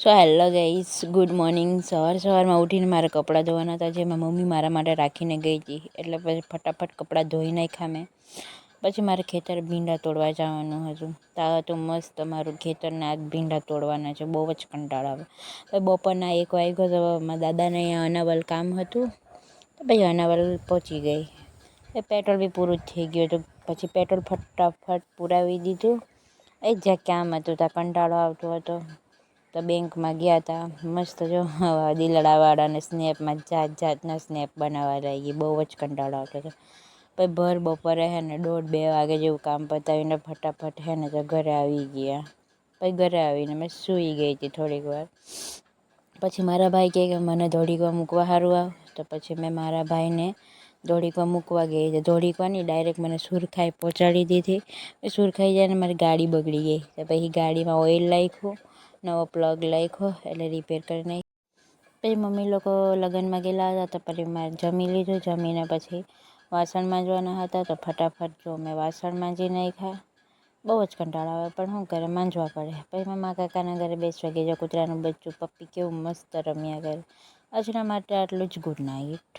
So hello guys, good morning. સવારમાં ઉઠીને મારા કપડાં ધોવાના હતા, જેમાં મમ્મી મારા માટે રાખીને ગઈ હતી. એટલે પછી ફટાફટ કપડાં ધોઈ નાખ્યા મેં. પછી મારે ખેતર ભીંડા તોડવા જવાનું હતું. તો મસ્ત મારું ખેતરના આજ ભીંડા તોડવાના છે. બહુ જ કંટાળો આવે. પછી બપોરના 1 વાગ્યો તો મારા દાદાને અહીંયા અનાવલ કામ હતું, તો પછી અનાવલ પહોંચી ગઈ. એ પેટ્રોલ બી પૂરું જ થઈ ગયું હતું. પછી પેટ્રોલ ફટાફટ પુરાવી દીધું. જ્યાં કામ હતું ત્યાં કંટાળો આવતો હતો, તો બેંકમાં ગયા હતા. મસ્ત જો દિલડાવાળાને સ્નેપમાં જાતના સ્નેપ બનાવવા લાગી. બહુ જ કંટાળો આવતો હતો. પછી ભર બપોરે 1:30-2 વાગે જેવું કામ પતાવીને ફટાફટ તો ઘરે આવી ગયા. પછી ઘરે આવીને મેં સૂઈ ગઈ હતી થોડીક વાર. પછી મારા ભાઈ કહે કે મને ધોળીકવા મૂકવા સારું આવ. તો પછી મેં મારા ભાઈને ધોળીકવા મૂકવા ગઈ. ધોળીકવા નહીં, ડાયરેક્ટ મને સુરખાઈ પહોંચાડી દીધી. સુરખાઈ જાય ને મારી ગાડી બગડી ગઈ. તો પછી ગાડીમાં ઓઇલ નાખ્યું, નવો પ્લગ નાખ્યો, એટલે રિપેર કરી નાખી. પછી મમ્મી લોકો લગ્નમાં ગયેલા હતા, તો પછી મારે જમી લીધું. જમીને પછી વાસણ માંજવાના હતા, તો ફટાફટ જો મેં વાસણ માંજી નાખ્યા. બહુ જ કંટાળો આવે, પણ શું કરે, માંજવા પડે. પછી મેં મારા કાકાના ઘરે બેસવા ગઈ. કૂતરાનું બચ્ચું પપ્પી કેવું મસ્ત રમ્યા કરે. આજના માટે આટલું જ. Good night.